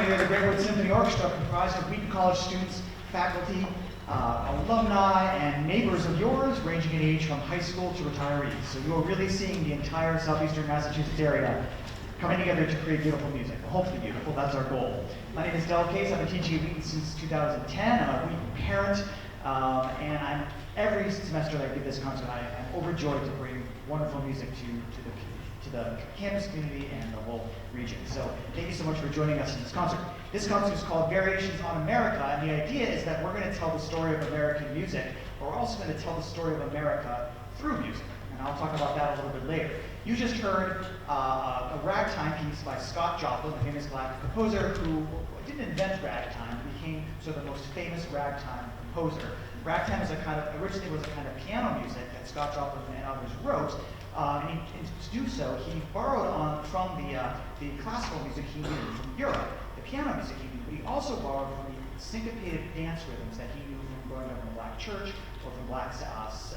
morning, we have the Great Symphony Orchestra comprised of Wheaton College students, faculty, alumni, and neighbors of yours, ranging in age from high school to retirees. So you're really seeing the entire southeastern Massachusetts area coming together to create beautiful music. Well, hopefully beautiful, that's our goal. My name is Del Case. I've been teaching at Wheaton since 2010. I'm a Wheaton parent, and every semester that I give this concert, I'm overjoyed to bring wonderful music to the campus community and the whole region. So thank you so much for joining us in this concert. This concert is called Variations on America, and the idea is that we're going to tell the story of American music, but we're also going to tell the story of America through music. And I'll talk about that a little bit later. You just heard a ragtime piece by Scott Joplin, the famous black composer who didn't invent ragtime, became sort of the most famous ragtime composer. Ragtime is originally was a kind of piano music that Scott Joplin and others wrote. And to do so, he borrowed from the classical music he knew from Europe, the piano music he knew, but he also borrowed from the syncopated dance rhythms that he knew from growing up in the black church or from black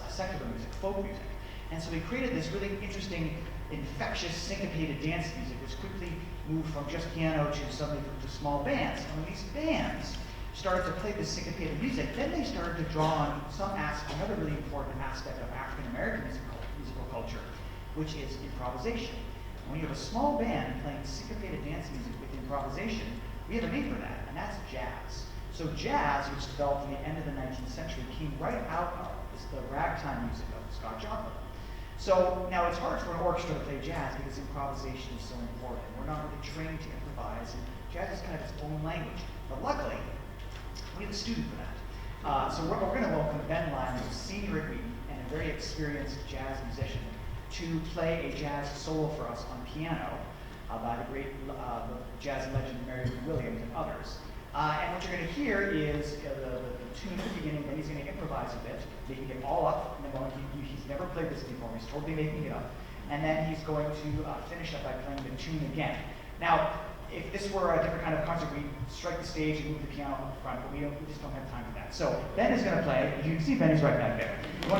secular music, folk music. And so he created this really interesting, infectious, syncopated dance music, which quickly moved from just piano to suddenly to small bands. And when these bands started to play this syncopated music, then they started to draw on another really important aspect of African American musical culture, which is improvisation. And when you have a small band playing syncopated dance music with improvisation, we have a name for that, and that's jazz. So jazz, which developed in the end of the 19th century, came right out of the ragtime music of Scott Joplin. So now it's hard for an orchestra to play jazz because improvisation is so important. We're not really trained to improvise, and jazz is kind of its own language. But luckily, we have a student for that. So we're going to welcome Ben Lyons, who's a senior at Wheaton and a very experienced jazz musician, to play a jazz solo for us on piano by the great jazz legend Mary Lou Williams and others. And what you're going to hear is the tune at the beginning, then he's going to improvise a bit, making it all up in the moment. He's never played this before, he's totally making it up. And then he's going to finish up by playing the tune again. Now, if this were a different kind of concert, we'd strike the stage and move the piano up front, but we just don't have time for that. So Ben is going to play. As you can see, Ben is right back there. We're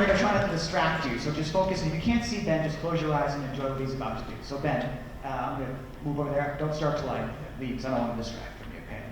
going to try not to distract you, so just focus. If you can't see Ben, just close your eyes and enjoy what he's about to do. So Ben, I'm going to move over there. Don't start till I leave, because I don't want to distract from you, okay?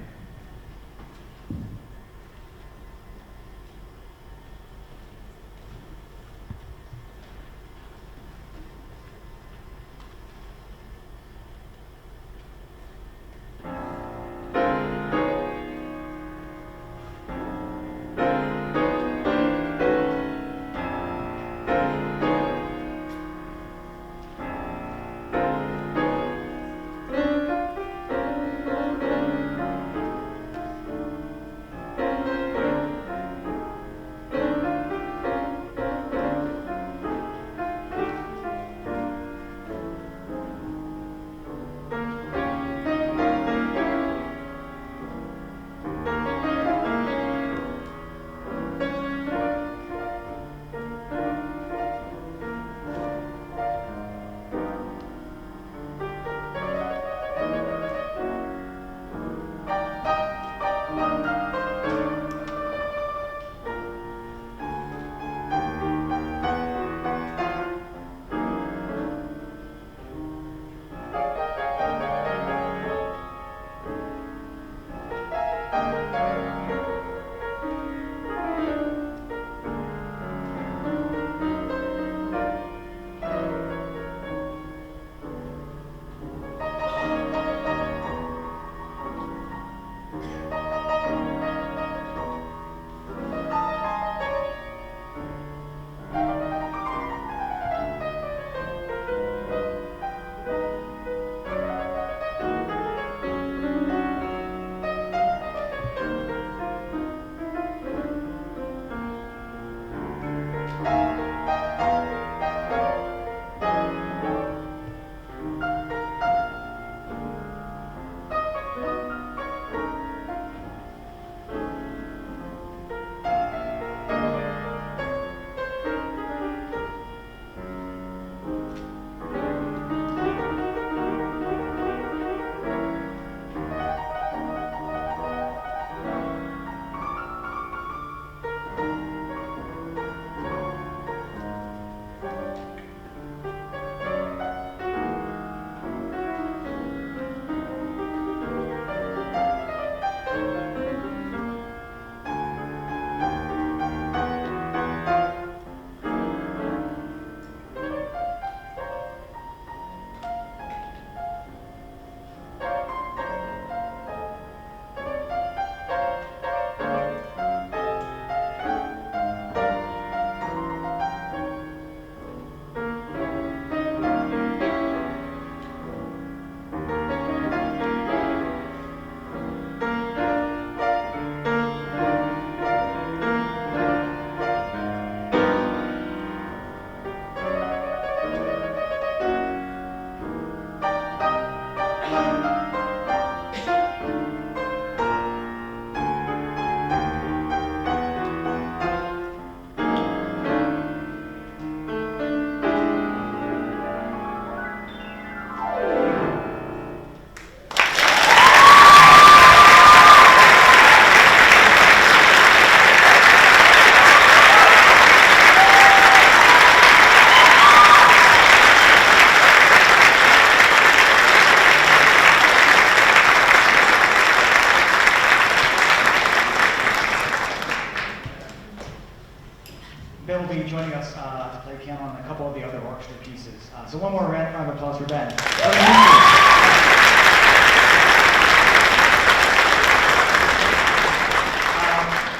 all of the other orchestra pieces. So one more round of applause for Ben.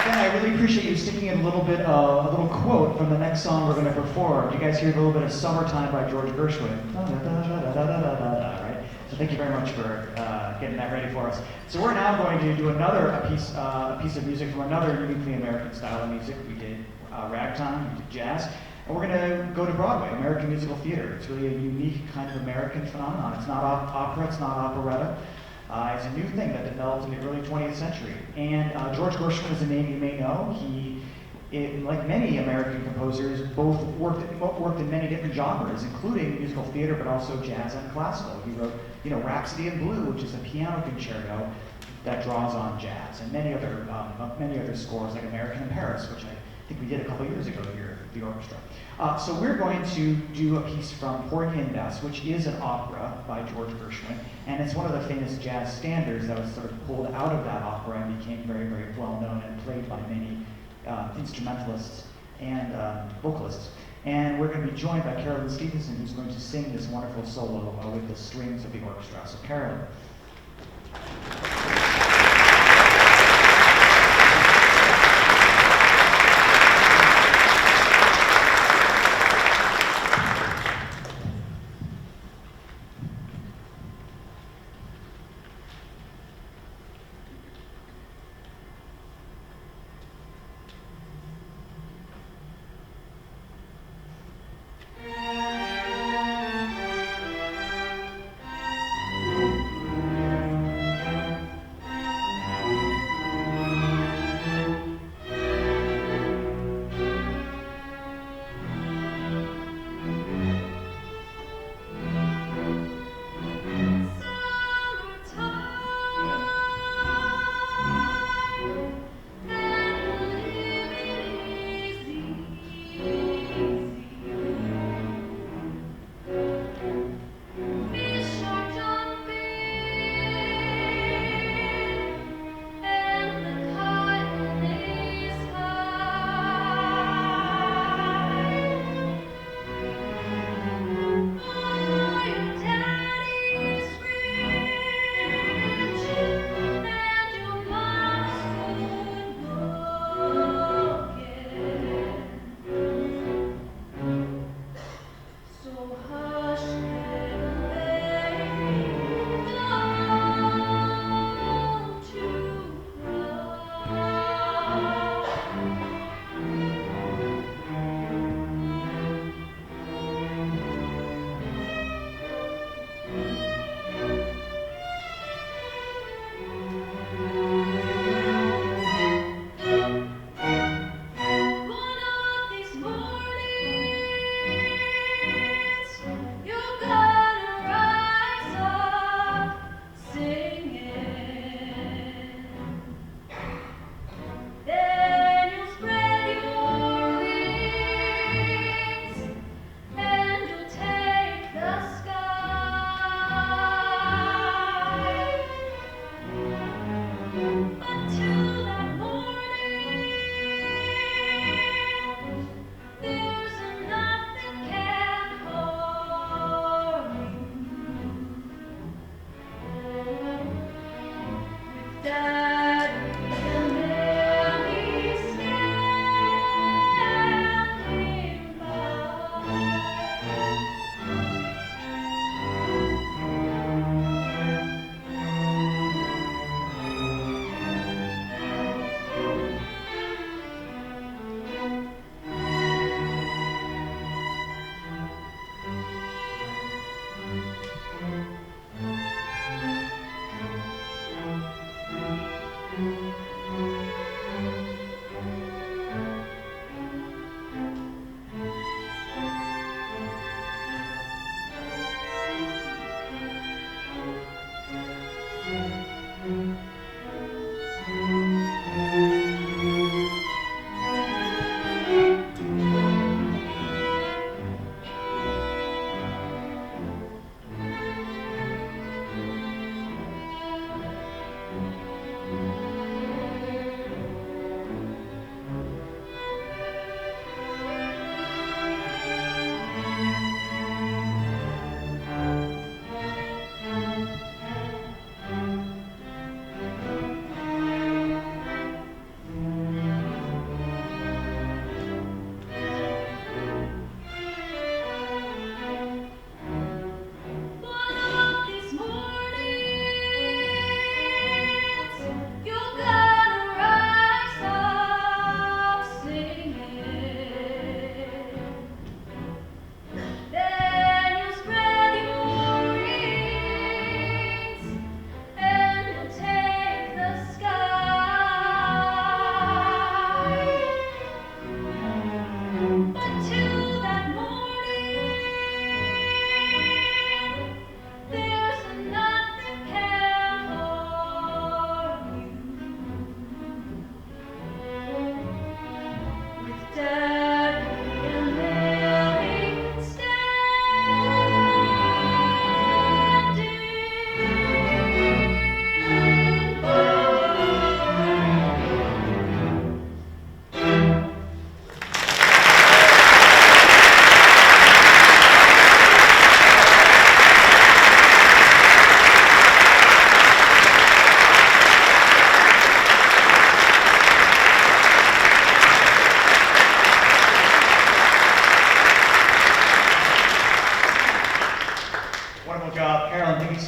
Ben, I really appreciate you sticking in a little quote from the next song we're going to perform. You guys hear a little bit of "Summertime" by George Gershwin, right? So thank you very much for getting that ready for us. So we're now going to do a piece of music from another uniquely American style of music. We did ragtime, we did jazz, and we're going to go to Broadway, American musical theater. It's really a unique kind of American phenomenon. It's not opera, it's not operetta. It's a new thing that developed in the early 20th century. And George Gershwin is a name you may know. Like many American composers, both worked in many different genres, including musical theater, but also jazz and classical. He wrote, Rhapsody in Blue, which is a piano concerto that draws on jazz, and many other scores, like American in Paris, which I think we did a couple years ago here at the orchestra. So we're going to do a piece from Porgy and Bess, which is an opera by George Gershwin, and it's one of the famous jazz standards that was sort of pulled out of that opera and became very, very well known and played by many instrumentalists and vocalists. And we're going to be joined by Carolyn Stevenson, who's going to sing this wonderful solo with the strings of the orchestra. So Carolyn.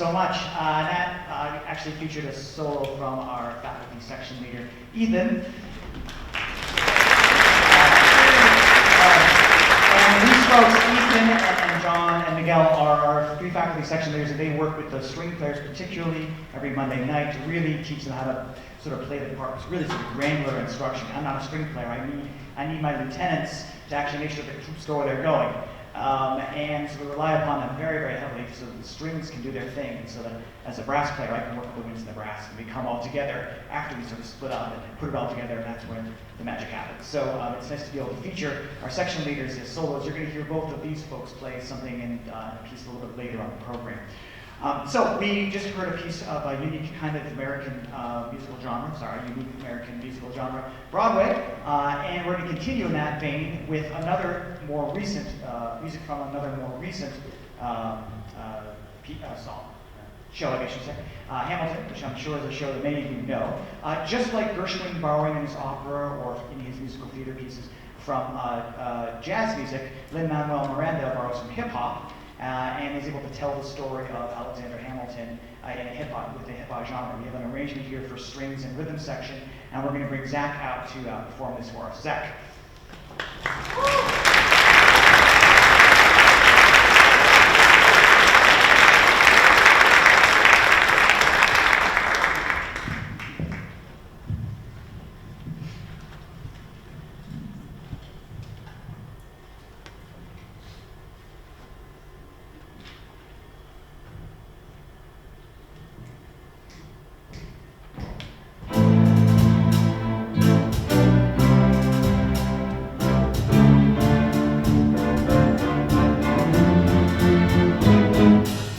so much. That actually featured a solo from our faculty section leader, Ethan. And these folks, Ethan and John and Miguel, are our three faculty section leaders, and they work with the string players, particularly every Monday night, to really teach them how to sort of play the parts, really sort of granular instruction. I'm not a string player. I need my lieutenants to actually make sure the troops go where they're going. And so we rely upon them very, very heavily so that the strings can do their thing, and so that as a brass player I can work with the winds and the brass, and we come all together after we sort of split up and put it all together, and that's when the magic happens. So it's nice to be able to feature our section leaders as solos. You're going to hear both of these folks play something in a piece a little bit later on the program. So we just heard a piece of a unique kind of American musical genre, Broadway, and we're going to continue in that vein with another more recent, music from another more recent show, I guess you say, Hamilton, which I'm sure is a show that many of you know. Just like Gershwin borrowing in his opera or in his musical theater pieces from jazz music, Lin-Manuel Miranda borrows from hip-hop, and is able to tell the story of Alexander Hamilton in hip-hop, with the hip-hop genre. We have an arrangement here for strings and rhythm section, and we're going to bring Zach out to perform this for us. Zach.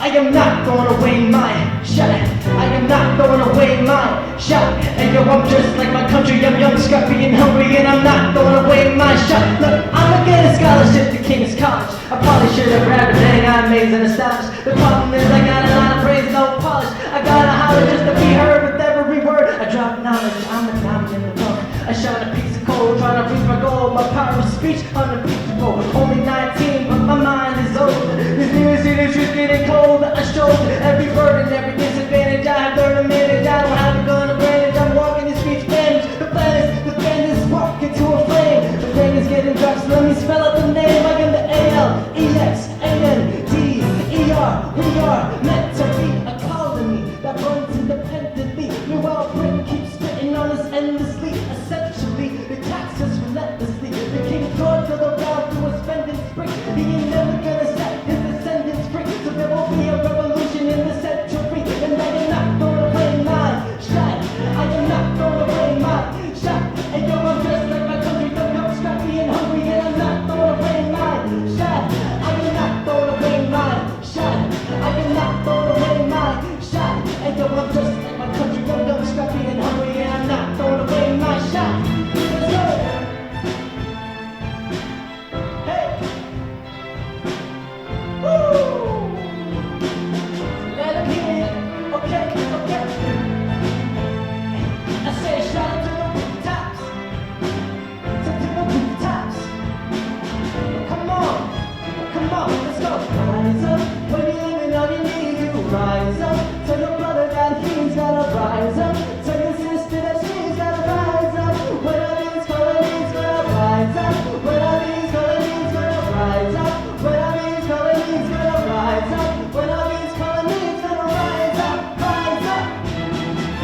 I am not throwing away my shot. I am not throwing away my shot. And yo, I'm just like my country. I'm young, scrappy, and hungry, and I'm not throwing away my shot. Look, I'ma get a scholarship to King's College. I probably should have grabbed everything. I'm amazed and astonished. The problem is I got a lot of praise, no polish. I gotta holler just to be heard with every word. I drop knowledge. I'm a diamond in the rough. I shot a piece of coal, trying to reach my goal. My power of speech unimpeachable. Only 19, but my mind is old. This news in the truth getting cold. I showed every word and every disadvantage. I have learned to manage. I don't have a gun advantage. I'm walking in speech damage. The plan is walk into a flame. The thing is getting dark, so let me spell out the name. I am the ALEXANDER. We are meant to be a colony that runs independently. Meanwhile, Britain keeps spitting on us endlessly. Essentially, they tax us relentlessly. The King George of the round through a spending spree. He ain't never gonna set his descendants free. So there will be a revolution in the century. And I am not gonna play my shot. I am not gonna play my shot. And yo, I'm just like my country. I'm scrappy and hungry, and I'm not gonna play my shot. I am not gonna play my shot. I am not gonna play my shot. And yo, I'm just like my country. I'm scrappy and hungry, and I'm not gonna play my shot. Let's go. Hey. Woo. Let them hear it. Okay. I say shout out to the rooftops. To the rooftops. Come on, let's go. Rise up when you're living on your knees. You rise up. Tell your brother that he's gotta rise up. Tell your sister that she's gotta rise up. When all these colonies gonna rise up. When all these colonies gonna rise up. When all these colonies gonna rise up. When all these colonies gonna rise up. Rise up.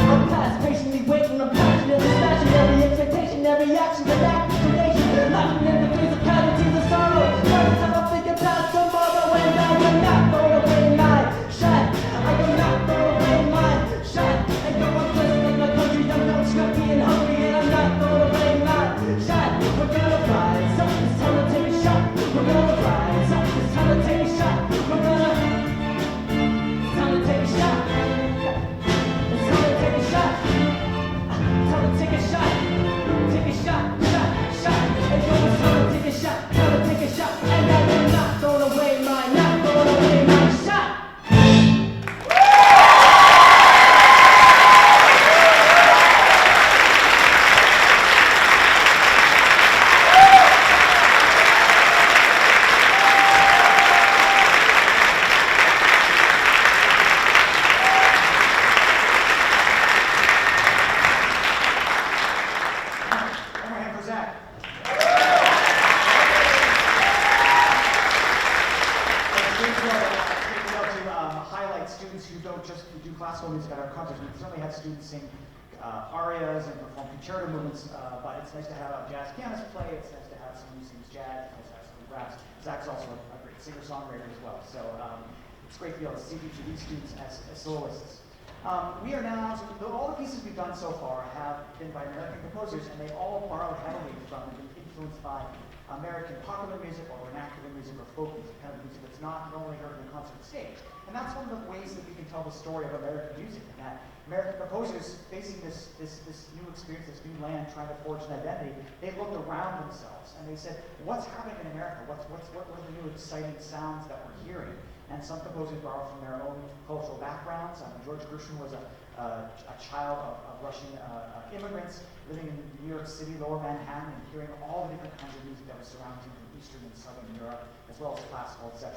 I'm past patiently waiting. I'm passionately smashing every expectation, every action, and activation. Laughing in the face of casualties of sorrow. Every time I think about tomorrow, and I am not throwing away my shot. I am not students who don't just do classical music at our concerts. We certainly have students sing arias and perform concerto movements, but it's nice to have a jazz pianist play. It's nice to have someone who sings jazz. It's nice to have someone who raps. Zach's also a great singer-songwriter as well. So it's great to be able to see each of these students as soloists. We are now, so all the pieces we've done so far have been by American composers, and they all borrowed heavily from and been influenced by American popular music or vernacular music or folk music, kind of music that's not normally heard on the concert stage. And that's one of the ways that we can tell the story of American music, and that American composers facing this new experience, this new land, trying to forge an identity, they looked around themselves and they said, what's happening in America? What are the new exciting sounds that we're hearing? And some composers borrowed from their own cultural backgrounds. George Gershwin was a child of Russian immigrants living in New York City, Lower Manhattan, and hearing all the different kinds of music that was surrounding him from Eastern and Southern Europe, as well as classical, etc.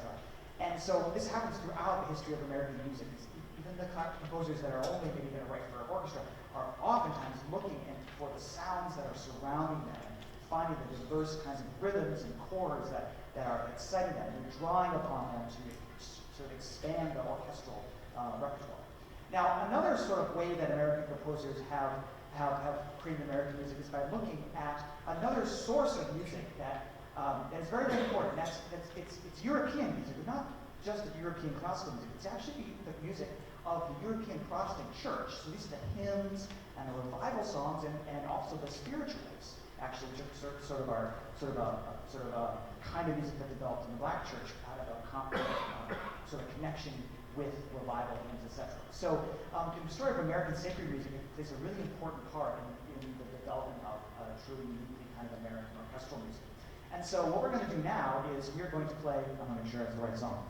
And so this happens throughout the history of American music. Even the composers that are only maybe going to write for an orchestra are oftentimes looking for the sounds that are surrounding them and finding the diverse kinds of rhythms and chords that are exciting them and drawing upon them to sort of expand the orchestral repertoire. Now, another sort of way that American composers have created American music is by looking at another source of music that is very, very important. It's European music, but not just the European classical music. It's actually the music of the European Protestant Church. So these are the hymns and the revival songs, and also the spirituals, actually, which are sort of a kind of music that developed in the Black Church out of a sort of connection with revival hymns, etc. So the story of American sacred music plays a really important part in the development of truly uniquely kind of American orchestral music. And so what we're going to do now is we're going to play, I'm going to make sure it's the right song.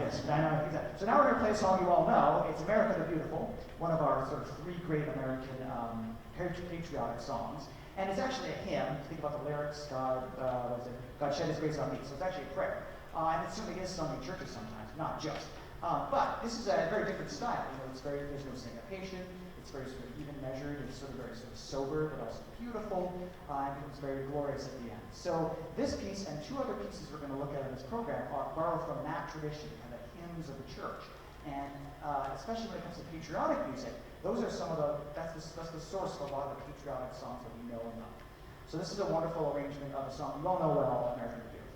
Yes, exactly. So now we're going to play a song you all know. It's America the Beautiful, one of our sort of three great American patriotic songs. And it's actually a hymn. Think about the lyrics, God shed his grace on me. So it's actually a prayer. And it certainly is sung in churches sometimes, not just. But this is a very different style. There's no syncopation. It's very sort of even measured. It's sort of very sort of sober, but also beautiful. And it was very glorious at the end. So this piece and two other pieces we're going to look at in this program are borrowed from that tradition, kind of hymns of the church. And especially when it comes to patriotic music, those are that's the source of a lot of the patriotic songs that we know and love. So this is a wonderful arrangement of a song you all know well, American the Beautiful.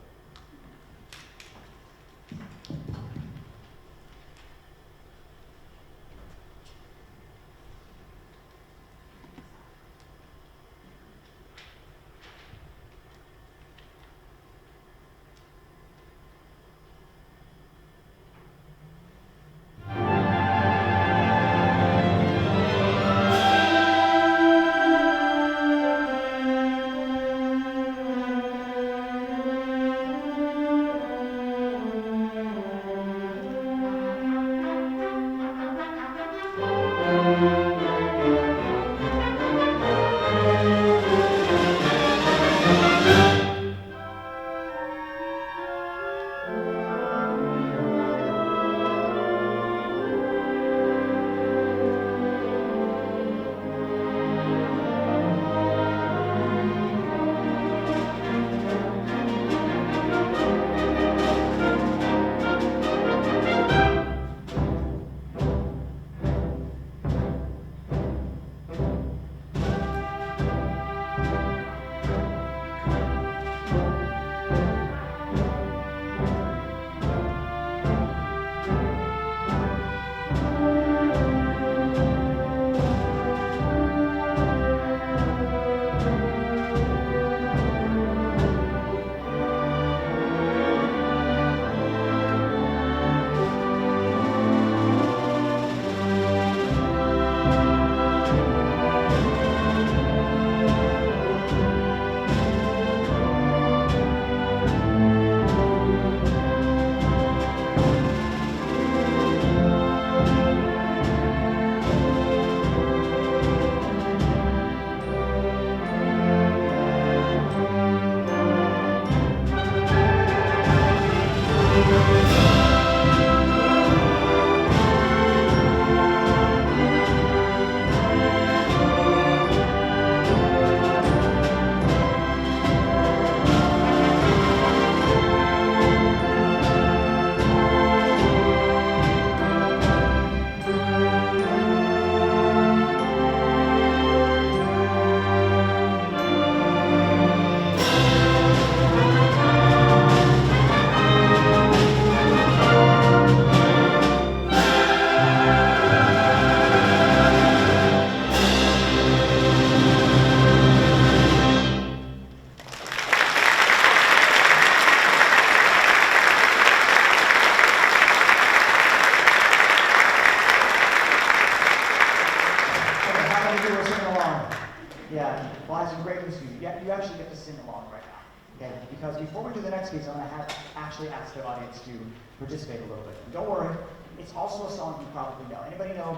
sing along right now. Okay? Because before we do the next piece, I'm going to actually ask the audience to participate a little bit. And don't worry, it's also a song you probably know. Anybody know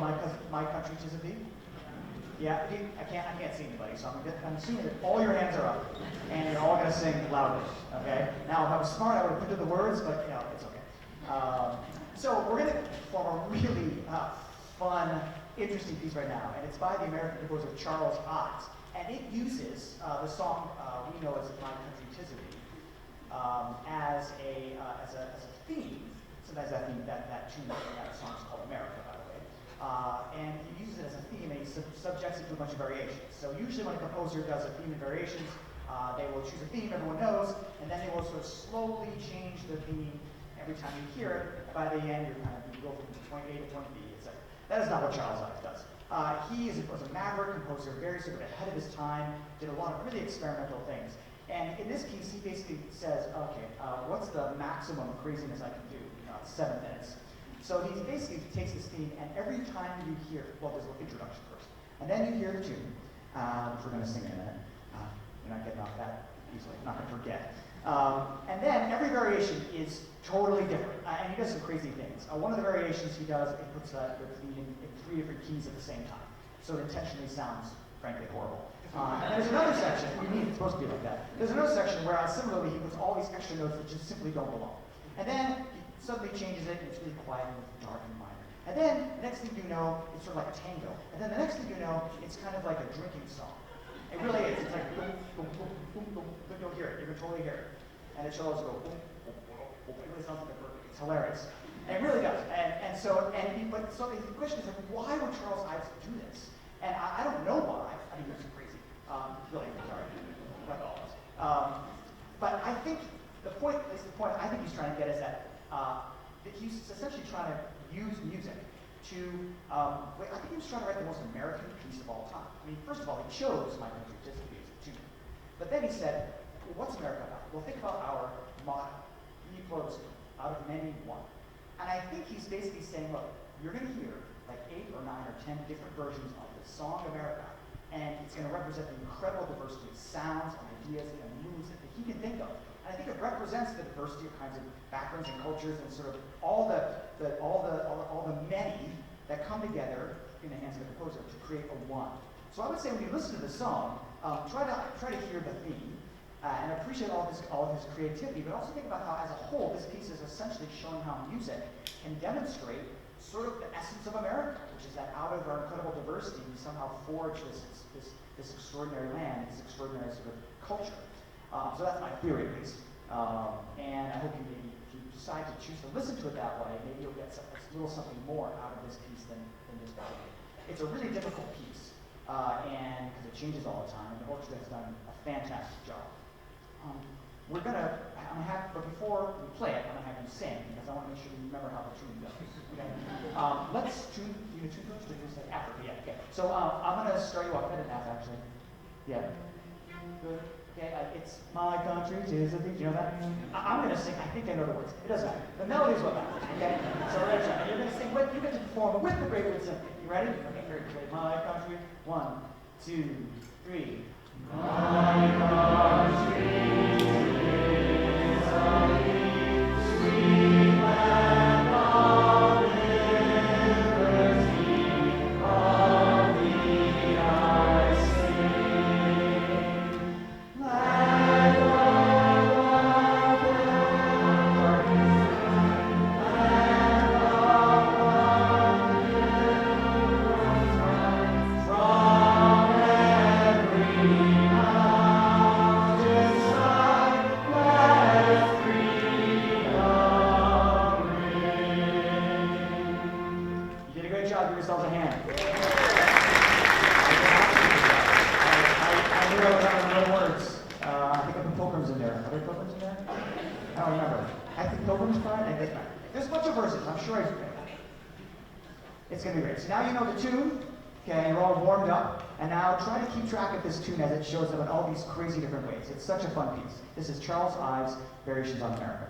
My Country 'Tis of Thee? Yeah, I can't see anybody, so I'm assuming that all your hands are up, and you're all going to sing loudly, okay? Now, if I was smart, I would have put in the words, but, it's okay. So we're going to perform a really fun, interesting piece right now, and it's by the American composer Charles Ives, and it uses the song we know as My Country 'Tis of Thee as a theme. Sometimes that tune in that song is called America, by the way. And he uses it as a theme, and he subjects it to a bunch of variations. So usually when a composer does a theme and variations, they will choose a theme everyone knows, and then they will sort of slowly change the theme every time you hear it. By the end, you go from point A to point B, etc. That is not what Charles Ives does. He was a maverick composer, very sort of ahead of his time, did a lot of really experimental things. And in this piece, he basically says, okay, what's the maximum craziness I can do? 7 minutes. So he basically takes this theme, and every time you hear, well, there's an introduction first, and then you hear the tune, which we're going to sing in a minute. You're not getting off that easily, not going to forget. And then every variation is totally different, and he does some crazy things. One of the variations he does, he puts the theme in 3 different keys at the same time, so it intentionally sounds, frankly, horrible. And there's another section, it's supposed to be like that. There's another section where similarly he puts all these extra notes that just simply don't belong. And then he suddenly changes it, and it's really quiet and dark and minor. And then, the next thing you know, it's sort of like a tango. And then the next thing you know, it's kind of like a drinking song. It really is. It's like boom, boom, boom, boom, boom. But you'll hear it. You can totally hear it. And the cellos go boom, boom, boom, boom. It really sounds like a bird. It's hilarious. And it really does. So the question is, like, why would Charles Ives do this? And I don't know why. I mean, it's crazy. Really, sorry. Like all of us. But I think the point I think he's trying to get is that he's essentially trying to use music to, I think he was trying to write the most American piece of all time. I mean, first of all, he chose My Country 'Tis of Thee as a tune. But then he said, well, what's America about? Well, think about our motto, E pluribus unum, out of many one. And I think he's basically saying, look, you're going to hear like 8 or 9 or 10 different versions of the song America, and it's going to represent the incredible diversity of sounds and ideas and moods that he can think of. And I think it represents the diversity of kinds of backgrounds and cultures and sort of all the many that come together in the hands of the composer to create a one. So I would say when you listen to the song, try to hear the theme and appreciate all of his creativity, but also think about how, as a whole, this piece is essentially showing how music can demonstrate sort of the essence of America, which is that out of our incredible diversity, we somehow forge this extraordinary land, this extraordinary sort of culture. So that's my theory, at least. And I hope if you decide to choose to listen to it that way, maybe you'll get a little something more out of this piece than just that. It's a really difficult piece, and because it changes all the time, and the orchestra has done a fantastic job. But before we play it, I'm gonna have you sing because I want to make sure you remember how the tune goes. Okay? Let's tune. You tune first, or you say after? Yeah. Okay. So I'm gonna start you off. I didn't have actually. Yeah. Good. Okay. It's My Country 'Tis of Thee. Do you know that? I'm gonna sing. I think I know the words. It doesn't matter. The melody is what matters. Okay. So we're gonna try. You're gonna sing. You get to perform with the Great Wood Symphony. You ready? Okay. Here. Play My Country. 1, 2, 3. My country. Sweet land of liberty, of thee I sing. Land of from every mountain side, let freedom ring. You did a great job. Give yourselves a hand. I knew I was on the no words. I think I put pilgrims in there. Are there pilgrims in there? I don't remember. I think pilgrims part. There's a bunch of verses. I'm sure it's going to be great. So now you know the tune. Okay, you're all warmed up. And now try to keep track of this tune as it shows up in all these crazy different ways. It's such a fun piece. This is Charles Ives' Variations on America.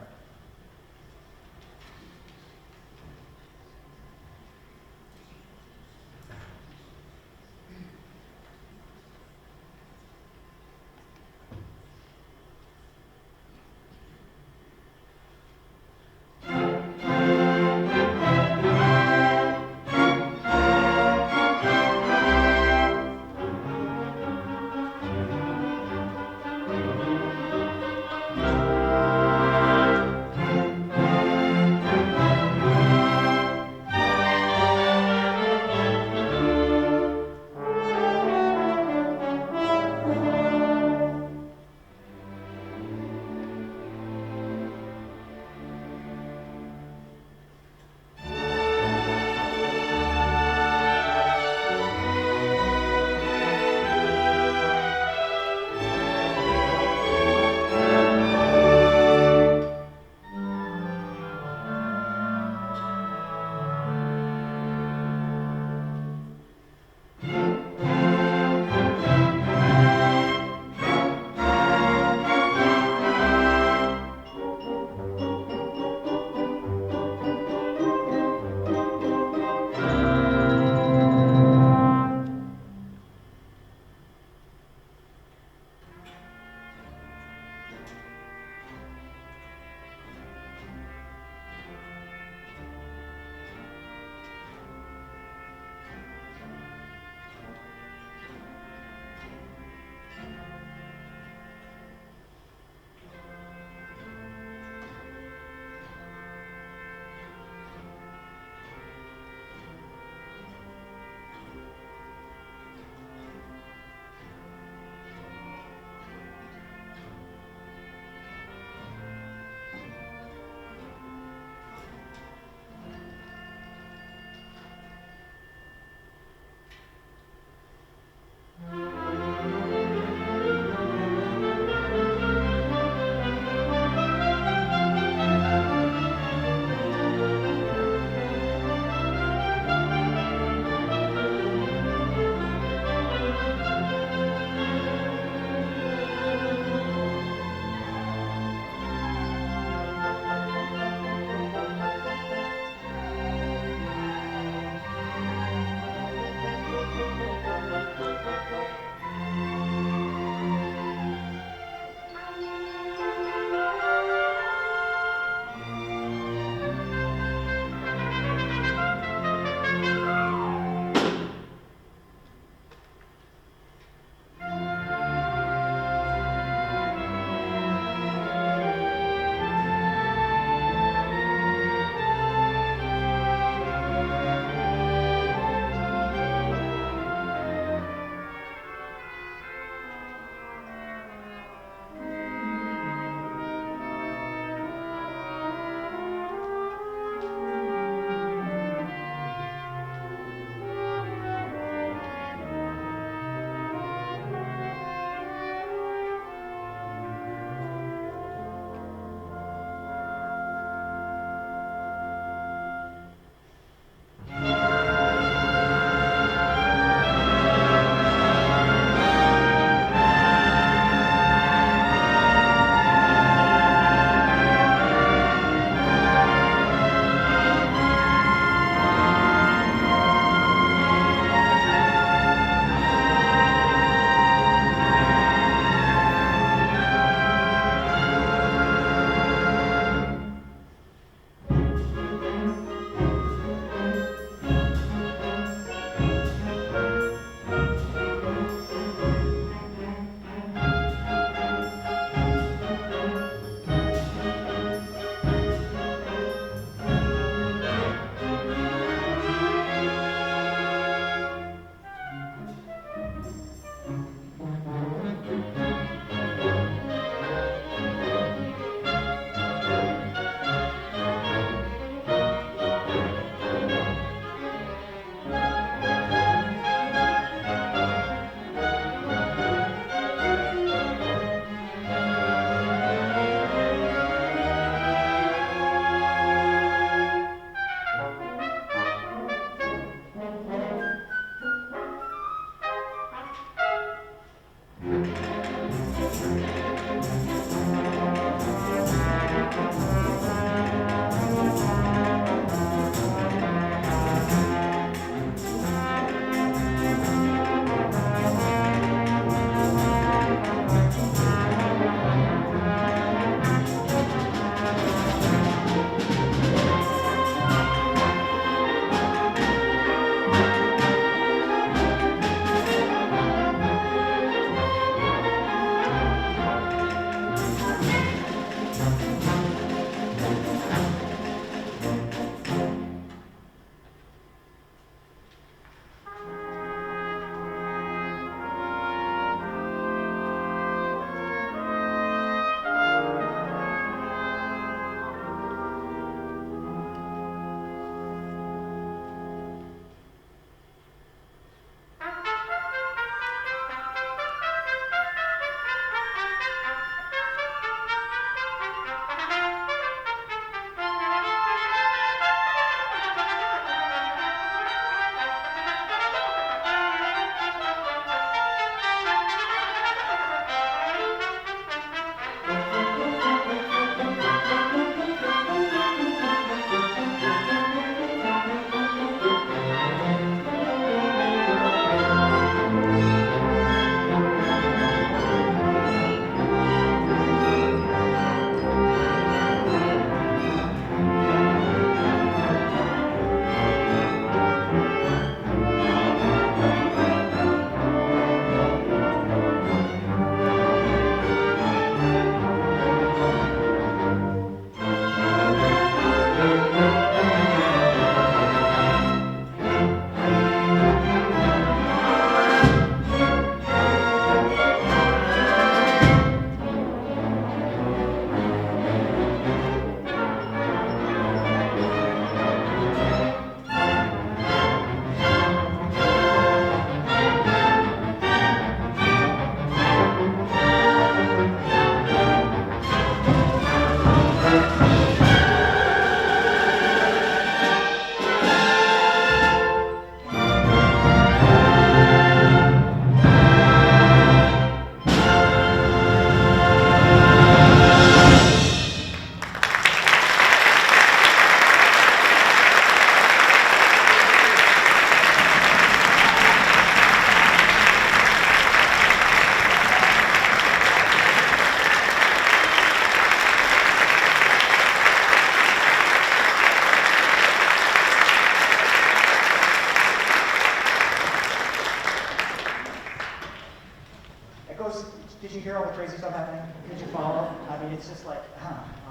it's just like,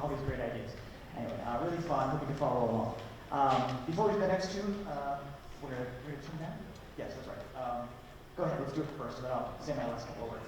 all these great ideas. Anyway, really fun. Hope you can follow along. Before we do the next tune, we're gonna tune down? Yes, that's right. Go ahead, let's do it first, and then I'll say my last couple of words.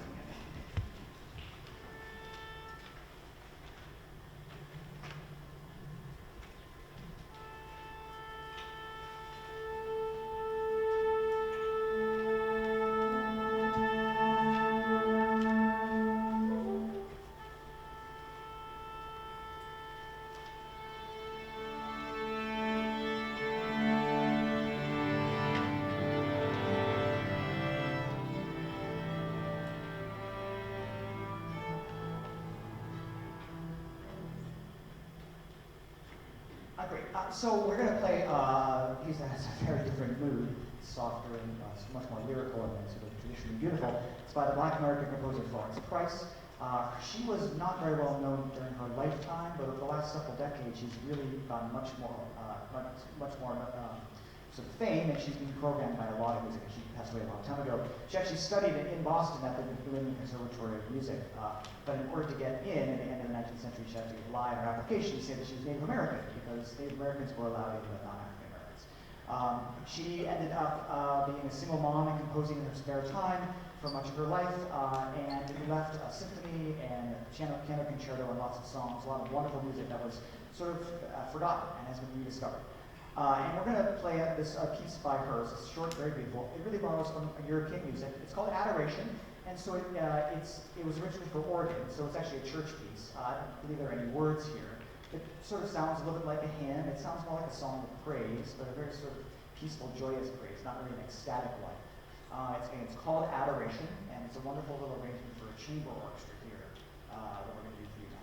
Great. So we're going to play a piece that has a very different mood, softer and much more lyrical and sort of traditionally beautiful. It's by the Black American composer Florence Price. She was not very well known during her lifetime, but over the last several decades, she's really gotten much more sort of fame, and she's been programmed by a lot of music. She passed away a long time ago. She actually studied in Boston at the New England Conservatory of Music, but in order to get in at the end of the 19th century, she had to lie in her application to say that she was Native American, because Native Americans were allowed in, but not African Americans. She ended up being a single mom and composing in her spare time for much of her life, and left a symphony and a piano concerto and lots of songs, a lot of wonderful music that was sort of forgotten and has been rediscovered. And we're going to play this piece by her. It's short, very beautiful. It really borrows from European music. It's called Adoration, and so it was originally for organ, so it's actually a church piece. I don't believe there are any words here. It sort of sounds a little bit like a hymn. It sounds more like a song of praise, but a very sort of peaceful, joyous praise, not really an ecstatic one. It's called Adoration, and it's a wonderful little arrangement for a chamber orchestra here that we're going to do for you now.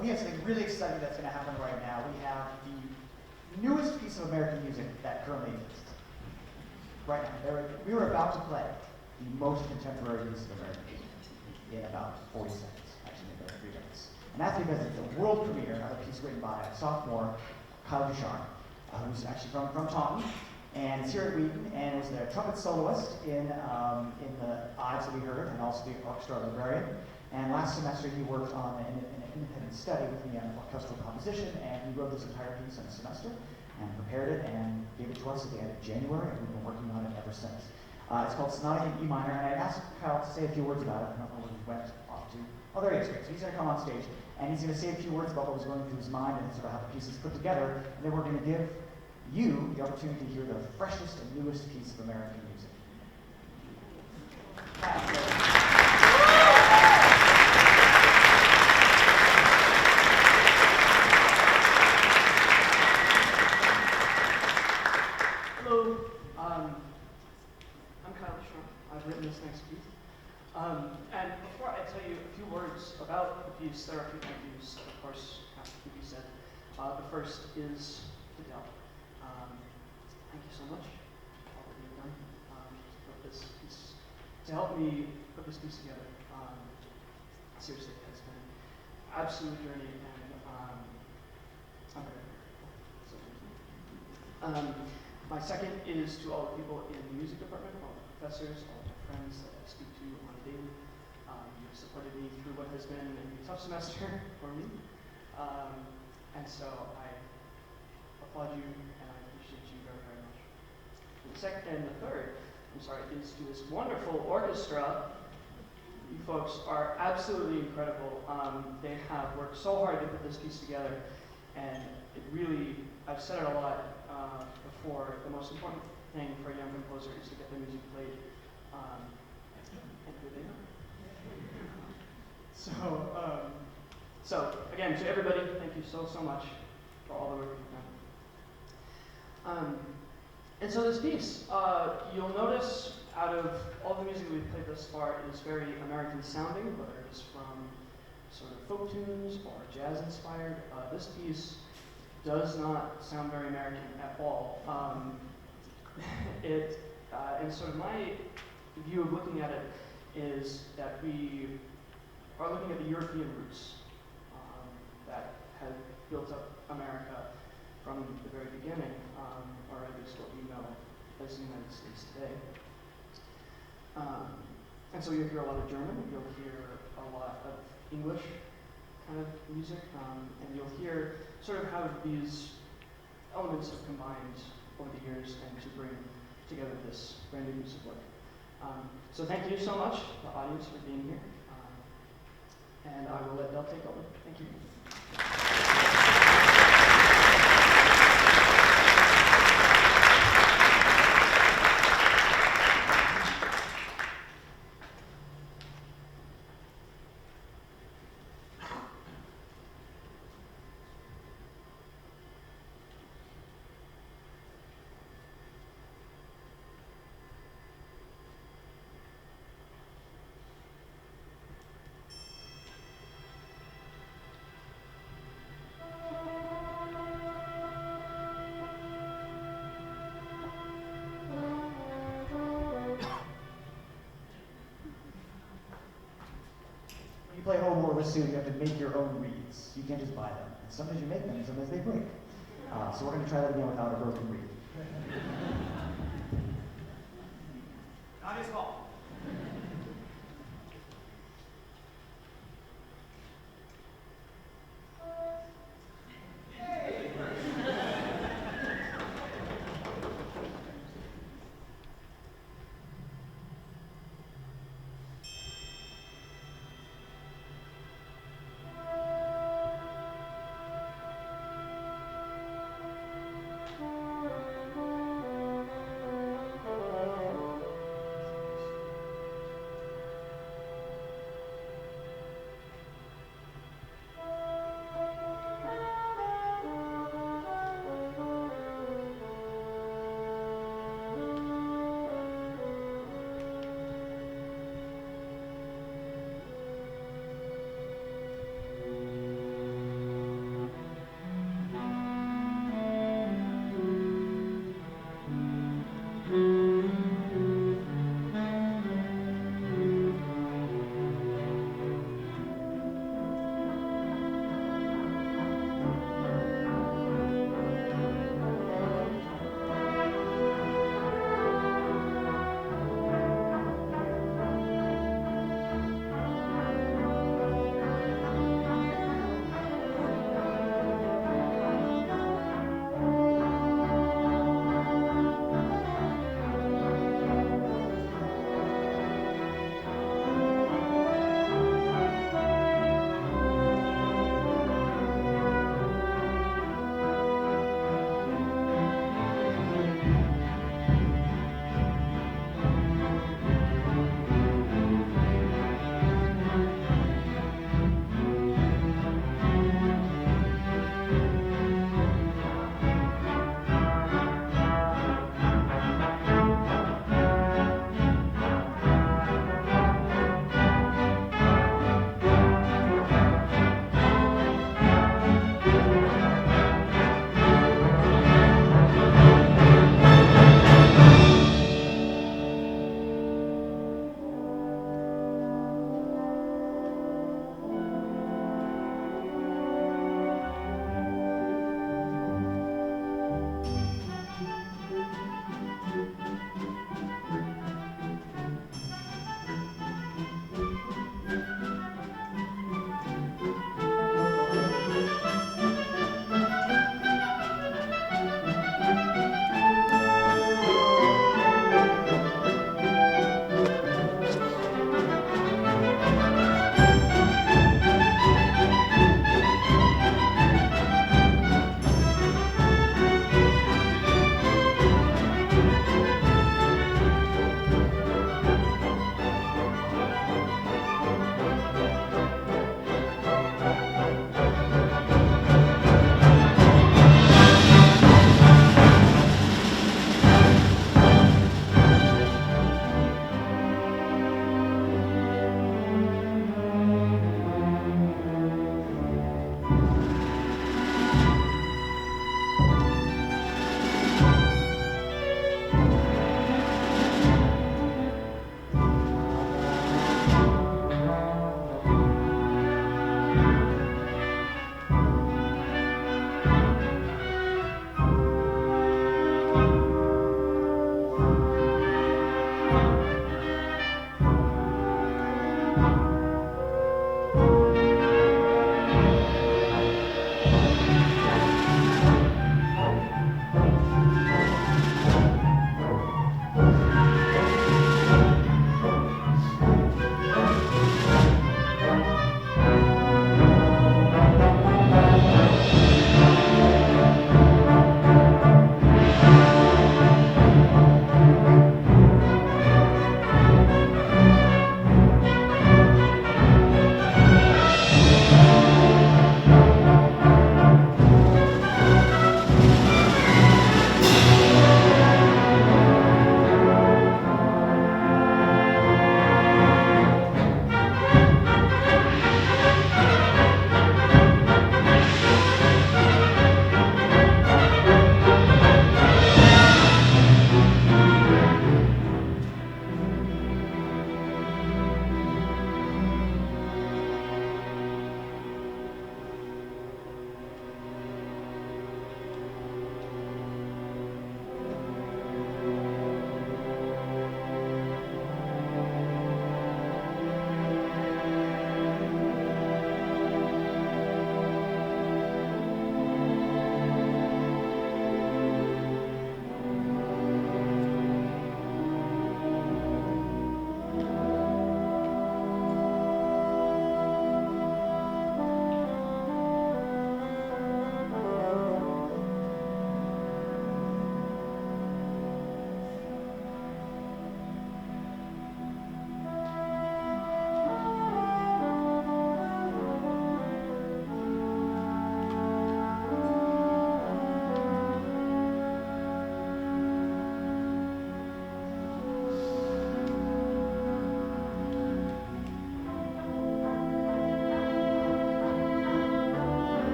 we have something really exciting that's going to happen right now. We have the newest piece of American music that currently exists. Right now, we were about to play the most contemporary piece of American music in about 40 seconds, actually maybe about 3 minutes. And that's because it's the world premiere of a piece written by a sophomore, Kyle Ducharme, who's actually from Taunton. And it's here at Wheaton, and it was the trumpet soloist in the Ives that we heard, and also the orchestra librarian. And last semester he worked on an independent study with me on orchestral composition, and he wrote this entire piece in a semester, and prepared it, and gave it to us at the end of January, and we've been working on it ever since. It's called Sonata in E minor, and I asked Kyle to say a few words about it. I don't know where he went off to. Oh, there he is, great. So he's going to come on stage, and he's going to say a few words about what was going through his mind and sort of how the piece is put together, and then we're going to give you the opportunity to hear the freshest and newest piece of American music. Hello, I'm Kyle Ducharme. I've written this next piece. And before I tell you a few words about the piece, there are a few thank yous that, of course, have to be said. The first is to Dell. Thank you so much for all that you've done to put this piece, to help me put this piece together. Seriously, it's been an absolute journey, and I'm very grateful. So thank you. My second is to all the people in the music department, all the professors, all my friends that I speak to on a daily. You've supported me through what has been a tough semester for me. And so I applaud you, and I appreciate you very, very much. And the second and the third, is to this wonderful orchestra. You folks are absolutely incredible. They have worked so hard to put this piece together, and it really, I've said it a lot before, the most important thing for a young composer is to get their music played. And here they are. So again, to everybody, thank you so, so much for all the work you've done. And so this piece, you'll notice out of all the music we've played thus far is very American sounding, whether it's from sort of folk tunes or jazz inspired. This piece does not sound very American at all. And sort of my view of looking at it is that we are looking at the European roots that had built up America from the very beginning, or at least what we know as the United States today. And so you'll hear a lot of German, you'll hear a lot of English kind of music, and you'll hear sort of how these elements have combined over the years and to bring together this brand new piece of work. So thank you so much, the audience, for being here. And I will let Del take over. Thank you. Play home or with you have to make your own reeds. You can't just buy them. And sometimes you make them, and sometimes they break. So we're going to try that again without a broken reed. Audience call.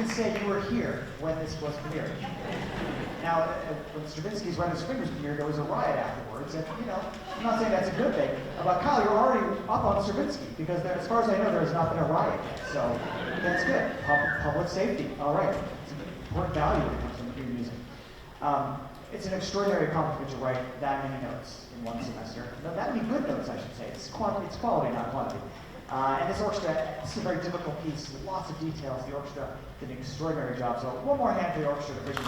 can say you were here when this was premiered. Now, when Stravinsky's Wedding Spring was premiered, there was a riot afterwards, and I'm not saying that's a good thing. But Kyle, you're already up on Stravinsky, because as far as I know, there has not been a riot yet, so that's good. Public safety, all right. It's an important value when it comes to new music. It's an extraordinary accomplishment to write that many notes in one semester. No, that many good notes, I should say. It's quality, not quantity. And this orchestra, this is a very difficult piece, with lots of details. The orchestra did an extraordinary job. So one more hand for the orchestra division.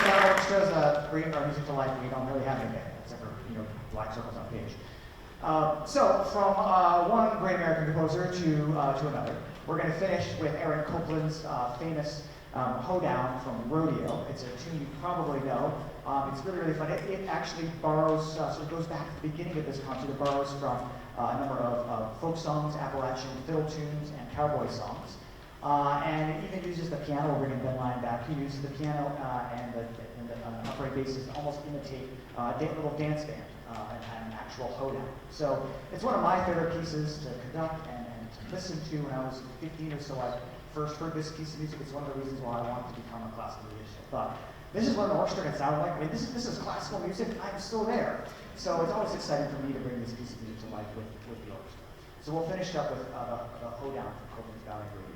Without orchestras, bringing our music to life, we don't really have anything, except for black circles on page. So from one great American composer to another, we're going to finish with Aaron Copland's famous Hoedown from Rodeo. It's a tune you probably know. It's really, really fun. It actually borrows, so it goes back to the beginning of this concert. It borrows from a number of folk songs, Appalachian fiddle tunes, and cowboy songs. And it even uses the piano. We're bringing Ben Lyon back. He uses the piano and the upright basses to almost imitate a little dance band and an actual hoedown. So it's one of my favorite pieces to conduct and to listen to. When I was 15 or so, I first heard this piece of music. It's one of the reasons why I wanted to become a classical musician. I thought, this is what an orchestra can sound like. I mean, this is classical music. I'm still there. So it's always exciting for me to bring this piece of music to life with the orchestra. So we'll finish up with the Hoedown from Copland's Valley Radio.